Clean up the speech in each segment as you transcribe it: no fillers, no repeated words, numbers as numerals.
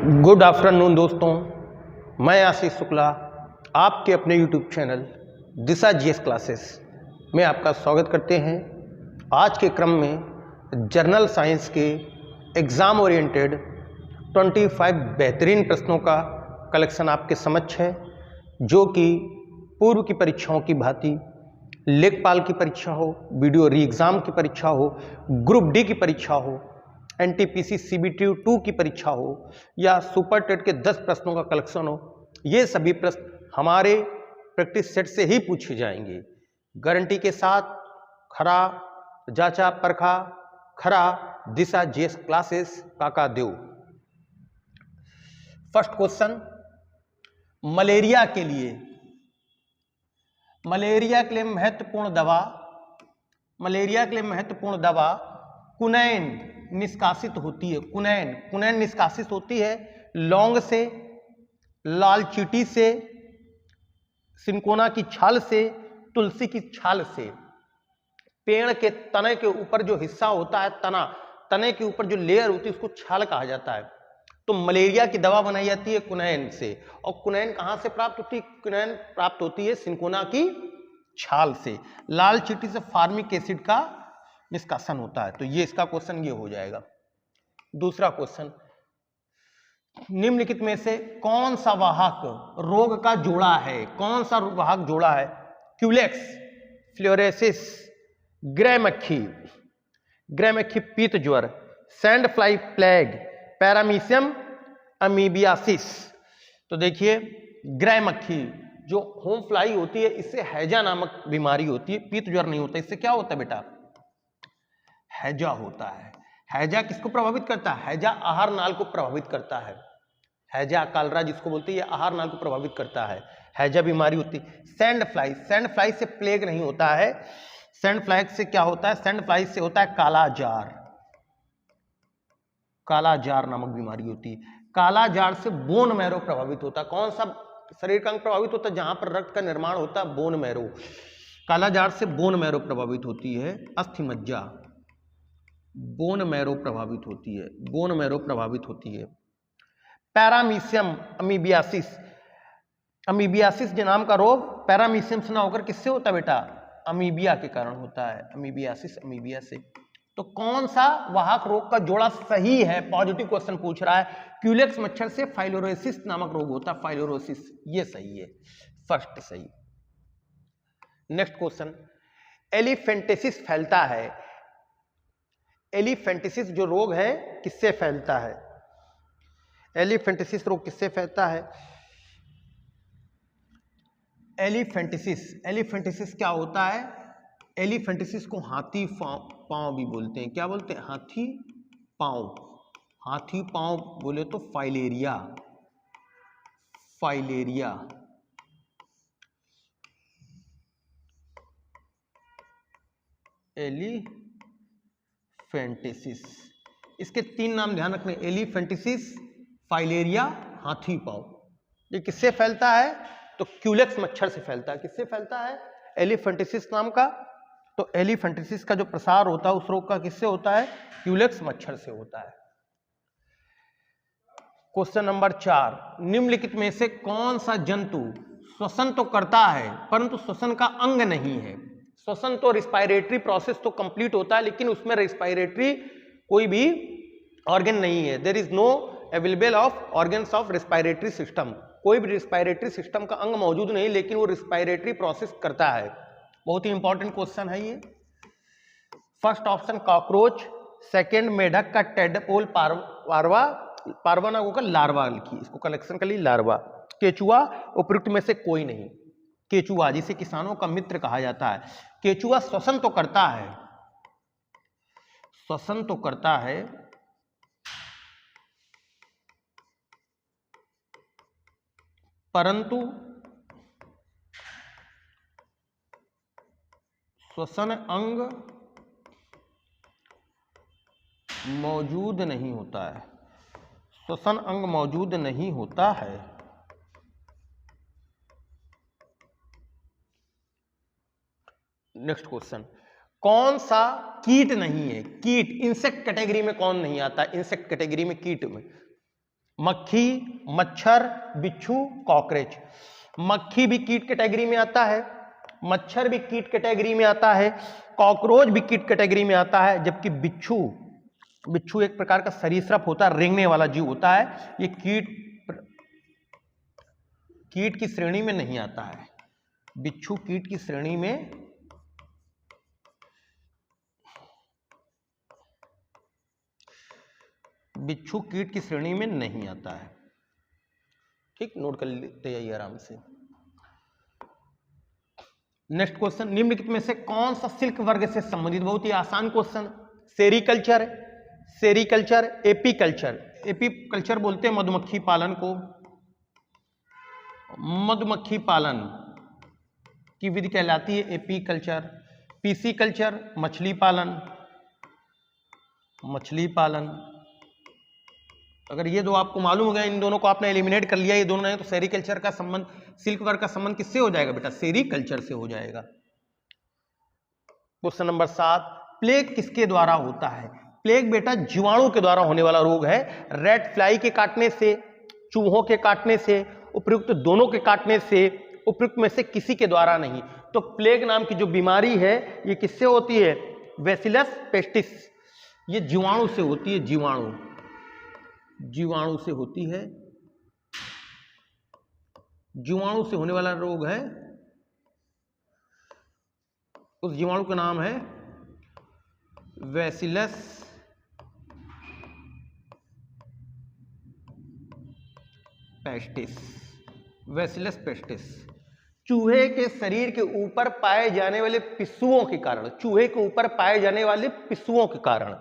Good afternoon दोस्तों, मैं आशीष शुक्ला आपके अपने यूट्यूब चैनल दिशा जीएस क्लासेस में आपका स्वागत करते हैं। आज के क्रम में जर्नल साइंस के एग्ज़ाम ओरिएंटेड 25 बेहतरीन प्रश्नों का कलेक्शन आपके समक्ष है, जो कि पूर्व की परीक्षाओं की भांति लेखपाल की परीक्षा हो, वीडियो री एग्ज़ाम की परीक्षा हो, ग्रुप डी की परीक्षा हो, एनटीपीसी सीबीटी 2 की परीक्षा हो या सुपर टेट के 10 प्रश्नों का कलेक्शन हो, ये सभी प्रश्न हमारे प्रैक्टिस सेट से ही पूछे जाएंगे। गारंटी के साथ खरा जांचा परखा खरा दिशा जीएस क्लासेस काका देव। फर्स्ट क्वेश्चन, मलेरिया के लिए महत्वपूर्ण दवा कुनैन निष्कासित होती है। कुनैन निष्कासित होती है लौंग से, लाल चींटी से, सिनकोना की छाल से, तुलसी की छाल से। पेड़ के तने के ऊपर जो हिस्सा होता है, तने के ऊपर जो लेयर होती है उसको छाल कहा जाता है। तो मलेरिया की दवा बनाई जाती है कुनैन से। और कुनैन कहां से प्राप्त होती है? कुनैन प्राप्त होती है सिनकोना की छाल से। लाल चींटी से फार्मिक एसिड का निष्कासन होता है। तो ये इसका क्वेश्चन ये हो जाएगा। दूसरा क्वेश्चन, निम्नलिखित में से कौन सा वाहक रोग का जोड़ा है? कौन सा वाहक जोड़ा है? क्यूलेक्स, फ्लोरेसिस, ग्रे मक्खी पीत ज्वर, sand fly plague, paramecium amoebiasis. तो देखिए, ग्रे मक्खी जो होम फ्लाई होती है, इससे हैजा नामक बीमारी होती है, पीत ज्वर नहीं होता। इससे क्या होता है बेटा? हैजा होता है। हैजा किसको प्रभावित करता है? हैजा आहार नाल को प्रभावित करता है। हैजा कालरा जिसको बोलते हैं, ये आहार नाल को प्रभावित करता है। हैजा बीमारी होती है। सैंड फ्लाई से प्लेग नहीं होता है। सैंड फ्लाई से क्या होता है? सैंड फ्लाई से होता है काला जार नामक बीमारी होती है। काला जार से बोन मैरो प्रभावित होता है। कौन सा शरीर का अंग प्रभावित होता है? जहां पर रक्त का निर्माण होता है, बोन मैरो। काला जार से बोन मैरो प्रभावित होती है। अस्थि मज्जा, बोन मैरो प्रभावित होती है। पैरामीशियम अमीबियासिस जो नाम का रोग पैरामीशियम से ना होकर किससे होता है बेटा? अमीबिया के कारण होता है। अमीबिया से। तो कौन सा वाहक रोग का जोड़ा सही है? पॉजिटिव क्वेश्चन पूछ रहा है। क्यूलेक्स मच्छर से फाइलोरोसिस नामक रोग होता है, फाइलोरोसिस, ये सही है, फर्स्ट सही। नेक्स्ट क्वेश्चन, एलिफेंटेसिस फैलता है। एलिफेंटेसिस जो रोग है किससे फैलता है? एलिफेंटेसिस रोग किससे फैलता है? एलिफेंटेसिस क्या होता है? एलिफेंटेसिस को हाथी पांव भी बोलते हैं। क्या बोलते हैं? हाथी पांव बोले तो फाइलेरिया। एलिफेंटेसिस, इसके 3 नाम ध्यान रखने, एलिफेंटेसिस, फाइलेरिया, हाथी पांव। ये किससे फैलता है? तो क्यूलेक्स मच्छर से फैलता है। किससे फैलता है? एलिफेंटेसिस नाम का। तो एलिफेंटेसिस का जो प्रसार होता है उस रोग का किससे होता है? क्यूलेक्स मच्छर से होता है। क्वेश्चन नंबर 4, निम्नलिखित में से कौन सा जंतु श्वसन तो करता है परंतु श्वसन का अंग नहीं है? श्वसन तो रिस्पायरेटरी प्रोसेस तो कंप्लीट होता है, लेकिन उसमें रिस्पायरेटरी कोई भी ऑर्गन नहीं है। There is no available of organs of respiratory system. कोई भी रिस्पायरेटरी सिस्टम का अंग मौजूद नहीं, लेकिन वो रिस्पायरेटरी प्रोसेस करता है। बहुत ही इंपॉर्टेंट क्वेश्चन है ये। फर्स्ट ऑप्शन कॉकरोच, सेकंड मेढक का टेडपोल पार्वा ना होकर लार्वा लिखी, इसको कलेक्शन कर ली लार्वा। केचुआ उपयुक्त में से कोई नहीं। केचुआ जिसे किसानों का मित्र कहा जाता है। केचुआ श्वसन तो करता है, परंतु श्वसन अंग मौजूद नहीं होता है। नेक्स्ट क्वेश्चन, कौन सा कीट नहीं है? कीट इंसेक्ट कैटेगरी में कौन नहीं आता? इंसेक्ट कैटेगरी में कीट में मक्खी, मच्छर, बिच्छू, कॉकरोच। मक्खी भी कीट कैटेगरी में आता है, मच्छर भी कीट कैटेगरी में आता है, कॉकरोच भी कीट कैटेगरी में आता है, जबकि बिच्छू एक प्रकार का सरीसृप होता है, रेंगने वाला जीव होता है। ये कीट की श्रेणी में नहीं आता है। बिच्छू कीट की श्रेणी में नहीं आता है। ठीक, नोट कर लेते जाइए आराम से। नेक्स्ट क्वेश्चन, निम्नलिखित में से कौन सा सिल्क वर्ग से संबंधित, बहुत ही आसान क्वेश्चन। सेरीकल्चर, एपीकल्चर बोलते हैं मधुमक्खी पालन को। मधुमक्खी पालन की विधि कहलाती है एपीकल्चर। पीसीकल्चर, मछली पालन। अगर ये दो आपको मालूम हो गया, इन दोनों को आपने एलिमिनेट कर लिया, ये दोनों नहीं, तो सेरीकल्चर का संबंध, सिल्क वर्ग का संबंध किससे हो जाएगा बेटा? सेरीकल्चर से हो जाएगा। क्वेश्चन नंबर 7, प्लेग किसके द्वारा होता है? प्लेग बेटा जीवाणु के द्वारा होने वाला रोग है। रेड फ्लाई के काटने से, चूहों के काटने से, उपयुक्त दोनों के काटने से, उपयुक्त में से किसी के द्वारा नहीं। तो प्लेग नाम की जो बीमारी है ये किससे होती है? Bacillus pestis. ये जीवाणु से होती है, जीवाणु से होती है। जीवाणु से होने वाला रोग है, उस जीवाणु का नाम है बैसिलस पेस्टिस। चूहे के शरीर के ऊपर पाए जाने वाले पिस्सुओं के कारण, चूहे के ऊपर पाए जाने वाले पिस्सुओं के कारण,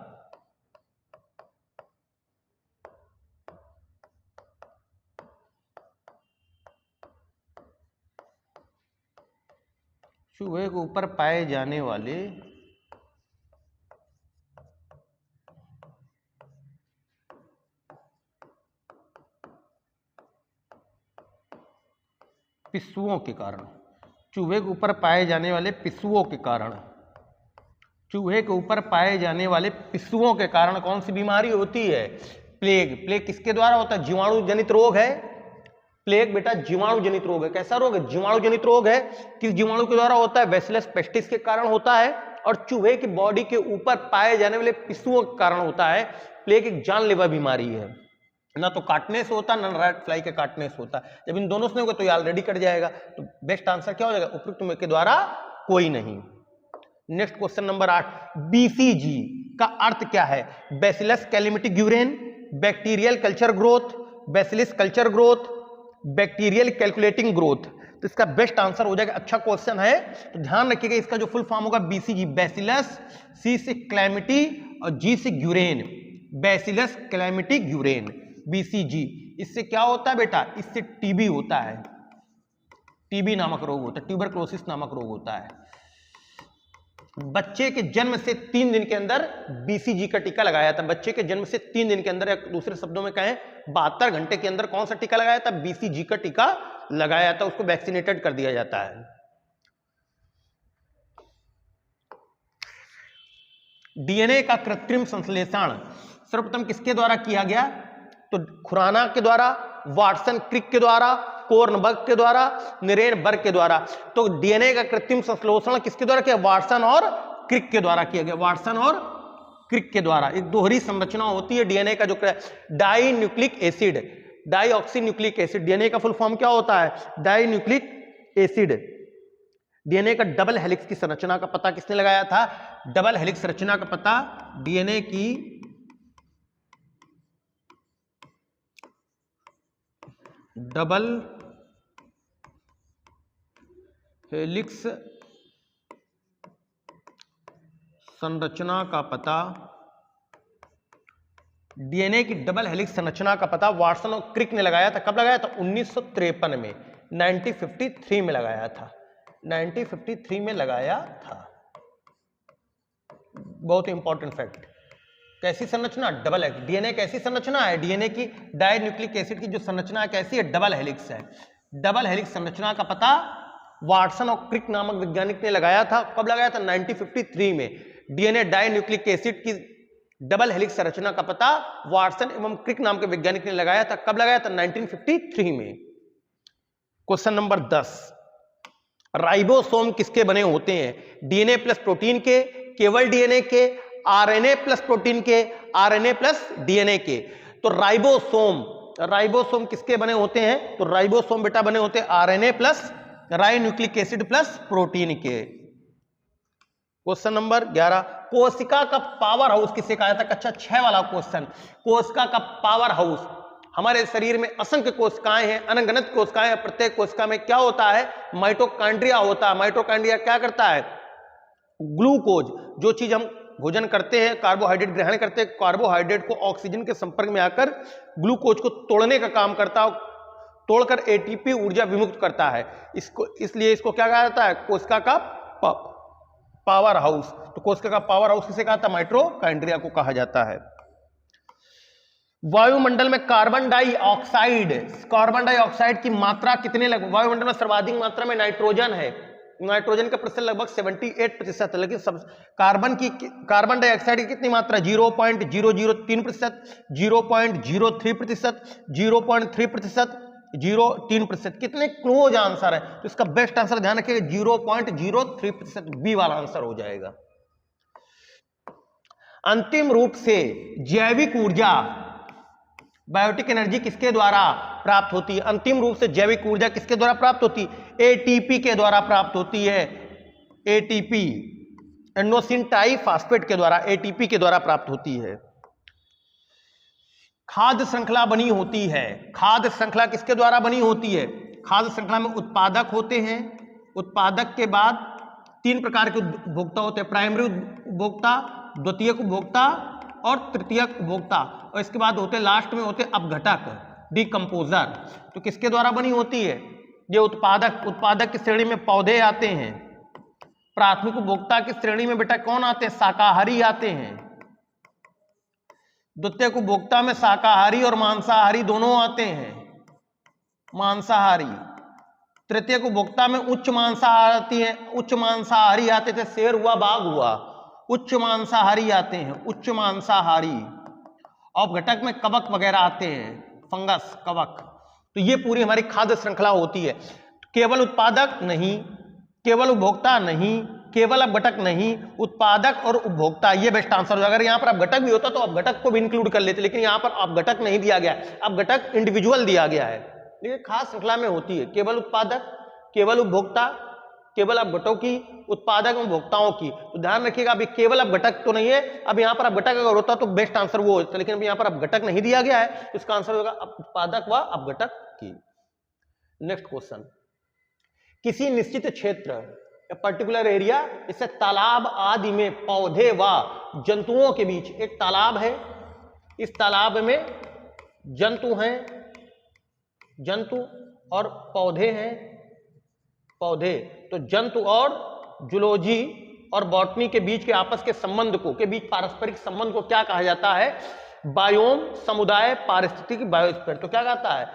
चूहे के ऊपर पाए जाने वाले पिस्सुओं के कारण, चूहे के ऊपर पाए जाने वाले पिस्सुओं के कारण, चूहे के ऊपर पाए जाने वाले पिस्सुओं के कारण कौन सी बीमारी होती है? प्लेग किसके द्वारा होता है? जीवाणु जनित रोग है। प्लेग बेटा जीवाणु जनित रोग है। कैसा रोग है? जीवाणु जनित रोग है। किस जीवाणु के द्वारा होता है? बैसिलस पेस्टिस के कारण होता है, और चूहे की बॉडी के ऊपर पाए जाने वाले पिस्सुओं के कारण होता है। प्लेग एक जानलेवा बीमारी है, ना तो काटने से होता, ना रेड फ्लाई के काटने से होता। जब इन दोनों से होगा तो ये ऑलरेडी कट जाएगा। तो बेस्ट आंसर क्या हो जाएगा? उपयुक्त के द्वारा कोई नहीं। नेक्स्ट क्वेश्चन नंबर 8, बीसीजी का अर्थ क्या है? बैसिलस कैलामिटी ग्यूरेन, bacterial culture growth, bacillus culture growth, bacterial calculating growth. तो इसका बेस्ट आंसर हो जाएगा, अच्छा क्वेश्चन है तो ध्यान रखिएगा, इसका जो फुल फॉर्म होगा बीसीजी, बैसिलस, सी से कैलामिटी और जी से ग्यूरेन, बैसिलस कैलामिटी ग्यूरेन, बीसीजी। इससे क्या होता है बेटा? इससे टीबी होता है, टीबी नामक रोग होता है, ट्यूबरक्लोसिस नामक रोग होता है। बच्चे के जन्म से 3 दिन के अंदर बीसीजी का टीका लगाया था। बच्चे के जन्म से 3 दिन के अंदर, या दूसरे शब्दों में कहें 72 घंटे के अंदर कौन सा टीका लगाया था? बीसीजी का टीका लगाया था, उसको वैक्सीनेटेड कर दिया जाता है। डीएनए का कृत्रिम संश्लेषण सर्वप्रथम किसके द्वारा किया गया? तो खुराना के द्वारा, वाटसन क्रिक के द्वारा, कोर्नबर्ग के द्वारा, निरेनबर्ग के द्वारा। तो डीएनए का कृत्रिम संश्लेषण किसके द्वारा किया? वाटसन और क्रिक के द्वारा किया गया, वाटसन और क्रिक के द्वारा। एक दोहरी संरचना होती है डीएनए का, जो di nucleic acid, deoxy nucleic acid. DNA का फुल फॉर्म क्या होता है? Di nucleic acid. डीएनए का डबल हेलिक्स की संरचना का पता किसने लगाया था? डबल हेलिक्स संरचना का पता डीएनए की डबल हेलिक्स संरचना का पता, डीएनए की डबल हेलिक्स संरचना का पता वाटसन और क्रिक ने लगाया था। कब लगाया था? 1953 में, 1953 में लगाया था, 1953 में लगाया था। बहुत इंपॉर्टेंट फैक्ट। कैसी संरचना? Double helix. डीएनए कैसी संरचना है? डीएनए की डाई न्यूक्लिक एसिड की जो संरचना है कैसी है? डबल हेलिक्स है। डबल हेलिक्स संरचना का पता वाटसन और क्रिक नामक वैज्ञानिक ने लगाया था। कब लगाया था? 1953 में। डीएनए डाई न्यूक्लिक एसिड की डबल हेलिक्स संरचना का पता वाटसन एवं क्रिक नाम के वैज्ञानिक ने लगाया था। कब लगाया था? 1953 में। क्वेश्चन नंबर 10, राइबोसोम किसके बने होते हैं? डीएनए प्लस प्रोटीन के, केवल डीएनए के, आरएनए प्लस प्रोटीन के, आरएनए प्लस डीएनए के। तो राइबोसोम किसके बने होते हैं? तो राइबोसोम बेटा बने होते हैं आरएनए प्लस राई न्यूक्लिक एसिड प्लस प्रोटीन के। क्वेश्चन नंबर 11, कोशिका का पावर हाउस किसे कहा जाता है? कक्षा 6 वाला क्वेश्चन। कोशिका का पावर हाउस, हमारे शरीर में असंख्य कोशिकाएं हैं, अनगिनत कोशिकाएं हैं। प्रत्येक कोशिका में क्या होता है? माइटोकॉन्ड्रिया होता है। माइटोकॉन्ड्रिया क्या करता है? ग्लूकोज, जो चीज हम भोजन करते हैं, कार्बोहाइड्रेट ग्रहण करते हैं, कार्बोहाइड्रेट को ऑक्सीजन के संपर्क में आकर ग्लूकोज को तोड़ने का काम करता है, तोड़कर एटीपी ऊर्जा विमुक्त करता है। इसलिए इसको क्या कहा जाता है? कोशिका का पावर हाउस। तो कोशिका का पावर हाउस किसे कहा था? माइटोकॉन्ड्रिया को कहा जाता है। वायुमंडल में कार्बन डाइऑक्साइड की मात्रा कितने वायुमंडल में सर्वाधिक मात्रा में नाइट्रोजन है। नाइट्रोजन का प्रतिशत लगभग 78% है, लेकिन कार्बन डाइऑक्साइड की कितनी मात्रा? 0.003%, 0.03%, 0.3%, 0.3%। कितने क्लोज आंसर है? तो इसका बेस्ट आंसर ध्यान रखिएगा 0.03%, बी वाला आंसर हो जाएगा। अंतिम रूप से जैविक ऊर्जा, बायोटिक एनर्जी किसके द्वारा प्राप्त होती है? अंतिम रूप से जैविक ऊर्जा किसके द्वारा प्राप्त होती है? एटीपी के द्वारा प्राप्त होती है। एटीपी, एंडोसिन ट्राइफॉस्फेट के द्वारा, एटीपी के द्वारा प्राप्त होती है। खाद्य श्रृंखला बनी होती है। खाद्य श्रृंखला किसके द्वारा बनी होती है? खाद्य श्रृंखला में उत्पादक होते हैं। उत्पादक के बाद 3 प्रकार के उपभोक्ता होते हैं, प्राइमरी उपभोक्ता, द्वितीयक उपभोक्ता और तृतीयक उपभोक्ता। और इसके बाद होते लास्ट में होते अपघटक, डिकम्पोजर। तो किसके द्वारा बनी होती है? ये उत्पादक की श्रेणी में पौधे आते हैं। प्राथमिक उपभोक्ता की श्रेणी में बेटा कौन आते हैं? शाकाहारी आते हैं। द्वितीयक उपभोक्ता में शाकाहारी और मांसाहारी दोनों आते हैं, मांसाहारी। तृतीयक उपभोक्ता में उच्च मांसाहारी आते थे, शेर हुआ, बाघ हुआ, उच्च मांसाहारी आते हैं, उच्च मांसाहारी। अपघटक में कवक वगैरह आते हैं, फंगस, कवक। तो ये पूरी हमारी खाद्य श्रृंखला होती है। केवल उत्पादक नहीं, केवल उपभोक्ता नहीं, केवल अपघटक नहीं, उत्पादक और उपभोक्ता, ये बेस्ट आंसर हो। अगर यहाँ पर अपघटक भी होता तो अपघटक को भी इंक्लूड कर लेते, लेकिन यहाँ पर अपघटक नहीं दिया गया है, अपघटक इंडिविजुअल दिया गया है। ये खास श्रृंखला में होती है, केवल उत्पादक, केवल उपभोक्ता, केवल अपघटकों की, उत्पादक और उपभोक्ताओं की। तो ध्यान रखिएगा, अभी केवल अपघटक तो नहीं है। अब यहाँ पर अपघटक अगर होता तो बेस्ट आंसर वो होता, लेकिन अभी यहाँ पर अपघटक नहीं दिया गया है, तो इसका आंसर होगा उत्पादक व अपघटक की। नेक्स्ट क्वेश्चन, किसी निश्चित क्षेत्र, पर्टिकुलर एरिया, जैसे तालाब आदि में पौधे व जंतुओं के बीच, एक तालाब है, इस तालाब में जंतु हैं, जंतु और पौधे हैं, पौधे। तो जंतु और जूलॉजी और बॉटनी के बीच के आपस के संबंध को, के बीच पारस्परिक संबंध को क्या कहा जाता है? बायोम, समुदाय, पारिस्थितिकी, बायोस्फीयर। तो क्या कहता है?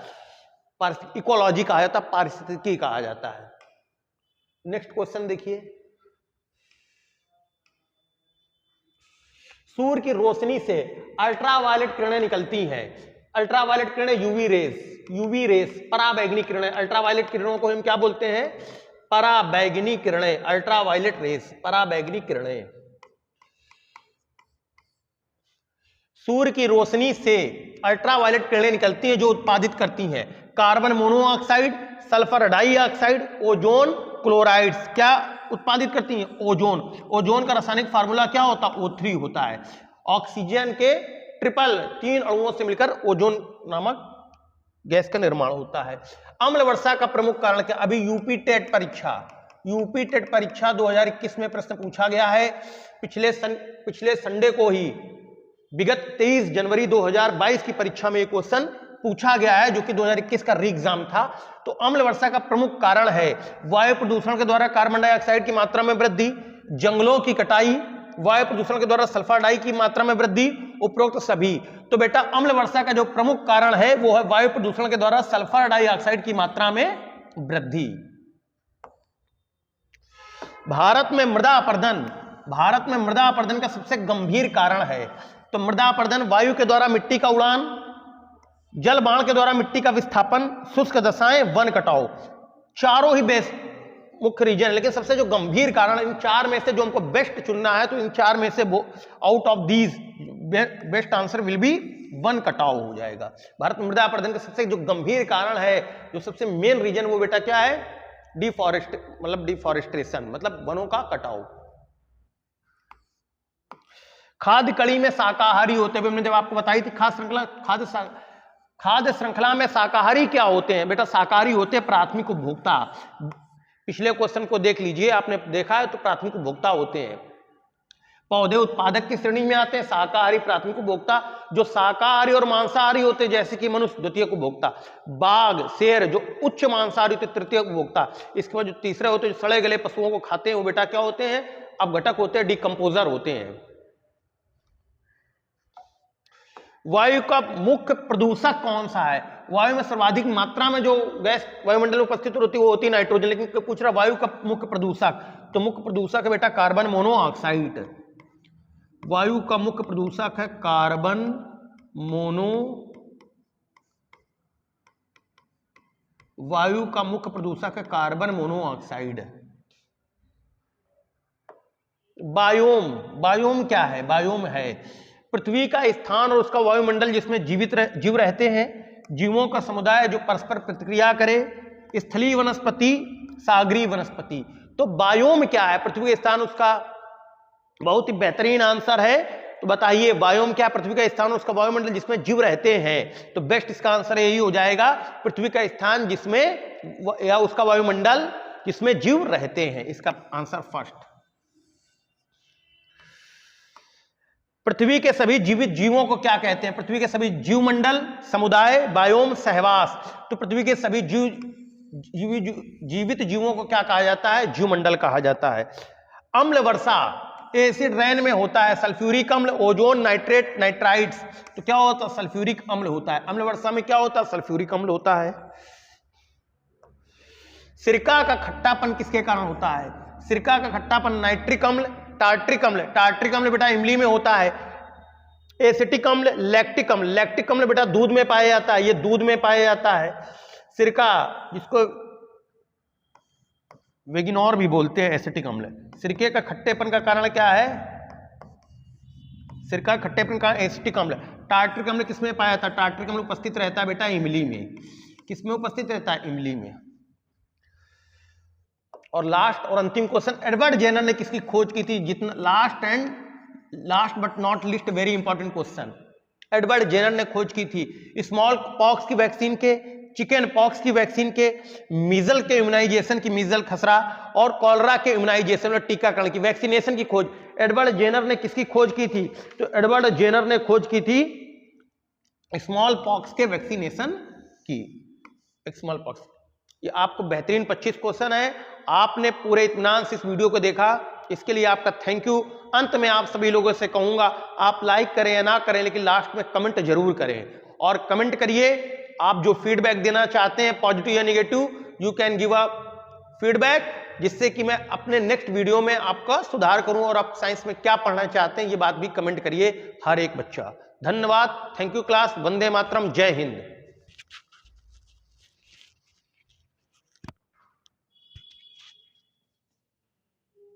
इकोलॉजी कहा जाता है, पारिस्थितिकी कहा जाता है। नेक्स्ट क्वेश्चन देखिए, सूर्य की रोशनी से अल्ट्रावायलेट किरणें निकलती हैं। अल्ट्रावायलेट किरणें यूवी रेस, पराबैंगनी किरणें। अल्ट्रावायलेट किरणों को हम क्या बोलते हैं? पराबैंगनी किरणें, अल्ट्रावायलेट रेस, पराबैंगनी किरणें। सूर्य की रोशनी से अल्ट्रावायलेट किरणें निकलती हैं जो उत्पादित करती हैं carbon monoxide, sulphur dioxide, ozone, chlorides. क्या उत्पादित करती हैं? ओजोन। ओजोन का रासायनिक फार्मूला क्या होता है? O3 होता है। ऑक्सीजन के 3 अणुओं से मिलकर ओजोन नामक गैस का निर्माण होता है। अम्ल वर्षा का प्रमुख कारण क्या? अभी यूपी टेट परीक्षा 2021 में प्रश्न पूछा गया है। पिछले संडे को ही, विगत 23 जनवरी 2022 की परीक्षा में एक क्वेश्चन पूछा गया है, जो कि 2021 का री एग्जाम था। तो अम्ल वर्षा का प्रमुख कारण है वायु प्रदूषण के द्वारा कार्बन डाइऑक्साइड की मात्रा में वृद्धि, जंगलों की कटाई, वायु प्रदूषण के द्वारा सल्फर डाई की मात्रा में वृद्धि, उपरोक्त सभी। तो बेटा अम्ल वर्षा का जो प्रमुख कारण है वो है वायु प्रदूषण के द्वारा सल्फर डाइऑक्साइड की मात्रा में वृद्धि। भारत में मृदा अपरदन का सबसे गंभीर कारण है। तो तो मृदा अपरदन वायु के द्वारा मिट्टी का उड़ान, जल बाण के द्वारा मिट्टी का विस्थापन, शुष्क दशाएं, वन कटाव। चारों ही बेस्ट मुख्य रीजन है, लेकिन सबसे जो गंभीर कारण, इन चार में से जो हमको बेस्ट चुनना है, तो इन चार में से out of these best answer will be one कटाव हो जाएगा। भारत में मृदा अपरदन का सबसे जो गंभीर कारण है, जो सबसे मेन रीजन, वो बेटा क्या है? डिफॉरेस्टेशन, मतलब वनों का कटाव। खाद्य कड़ी में शाकाहारी होते हुए, हमने जब आपको बताई थी खाद्य श्रृंखला में शाकाहारी क्या होते हैं बेटा? शाकाहारी होते हैं प्राथमिक उपभोक्ता। पिछले क्वेश्चन को देख लीजिए, आपने देखा है तो प्राथमिक उपभोक्ता होते हैं। पौधे उत्पादक की श्रेणी में आते हैं शाकाहारी प्राथमिक उपभोक्ता, जो शाकाहारी और मांसाहारी होते हैं जैसे कि मनुष्य द्वितीयक उपभोक्ता, बाघ शेर जो उच्च मांसाहारी होते तृतीयक उपभोक्ता। इसके बाद जो तीसरे होते हैं जो सड़े गले पशुओं को खाते हैं, वो बेटा क्या होते हैं? अपघटक होते हैं, डिकम्पोजर होते हैं। वायु का मुख्य प्रदूषक कौन सा है? वायु में सर्वाधिक मात्रा में जो गैस वायुमंडल में उपस्थित होती है वो होती है नाइट्रोजन, लेकिन पूछ रहा वायु का मुख्य प्रदूषक, तो मुख्य प्रदूषक है बेटा कार्बन मोनोऑक्साइड। वायु का मुख्य प्रदूषक है कार्बन वायु का मुख्य प्रदूषक है कार्बन मोनोऑक्साइड। बायोम क्या है? बायोम है पृथ्वी का स्थान और उसका वायुमंडल जिसमें जीव रहते हैं, जीवों का समुदाय जो परस्पर प्रतिक्रिया करे, स्थलीय वनस्पति, सागरीय वनस्पति। तो बायोम क्या है? पृथ्वी का स्थान, उसका बहुत ही बेहतरीन आंसर है। तो बताइए बायोम क्या? पृथ्वी का स्थान और उसका वायुमंडल जिसमें जीव रहते हैं। तो बेस्ट इसका आंसर यही हो जाएगा, पृथ्वी का स्थान जिसमें या उसका वायुमंडल जिसमें जीव रहते हैं, इसका आंसर फर्स्ट। पृथ्वी के सभी जीवित जीवों को क्या कहते हैं? पृथ्वी के सभी जीवमंडल, समुदाय, बायोम, सहवास। तो पृथ्वी के सभी जीवित जीवों को क्या कहा जाता है? जीवमंडल कहा जाता है। अम्ल वर्षा एसिड रेन में होता है, सल्फ्यूरिक अम्ल, ओजोन, नाइट्रेट, नाइट्राइट्स। तो क्या होता है? सल्फ्यूरिक अम्ल होता है। अम्ल वर्षा में क्या होता है? सल्फ्यूरिक अम्ल होता है। सिरका का खट्टापन किसके कारण होता है? सिरका का खट्टापन नाइट्रिक अम्ल, टार्ट्रिक अम्ल। टार्ट्रिक अम्ल बेटा इमली में होता है। एसिटिक अम्ल, लैक्टिक अम्ल। लैक्टिक अम्ल बेटा दूध में पाया जाता है, ये दूध में पाया जाता है। सिरका जिसको वेगिनोर भी बोलते हैं, एसिटिक अम्ल। सिरके का खट्टेपन का कारण क्या है? सिरका खट्टेपन का एसिटिक अम्ल। टार्ट्रिक अम्ल किसमें पाया जाता है? टार्ट्रिक अम्ल उपस्थित रहता है बेटा इमली में। किसमें उपस्थित रहता है? इमली में। और लास्ट और अंतिम क्वेश्चन, एडवर्ड जेनर ने किसकी खोज की थी? जितना last but not least very important question, Edward Jenner ने खोज की थी स्मॉल पॉक्स की वैक्सीन के, चिकन पॉक्स की वैक्सीन के, मीजल के इम्यूनाइजेशन की, मीजल खसरा, और कॉलरा के इम्यूनाइजेशन और टीकाकरण की, वैक्सीनेशन की खोज एडवर्ड जेनर ने किसकी खोज की थी? तो एडवर्ड जेनर ने खोज की थी स्मॉल पॉक्स के वैक्सीनेशन की। स्मॉल पॉक्स, ये आपको बेहतरीन 25 क्वेश्चन है। आपने पूरे इत्मीनान से इस वीडियो को देखा, इसके लिए आपका थैंक यू। अंत में आप सभी लोगों से कहूंगा, आप लाइक करें या ना करें, लेकिन लास्ट में कमेंट जरूर करें, और कमेंट करिए आप जो फीडबैक देना चाहते हैं, पॉजिटिव या negative, you can give a feedback, जिससे कि मैं अपने नेक्स्ट वीडियो में आपका सुधार करूं। और आप साइंस में क्या पढ़ना चाहते हैं ये बात भी कमेंट करिए, हर एक बच्चा। धन्यवाद, thank you class, Vande Mataram, जय हिंद।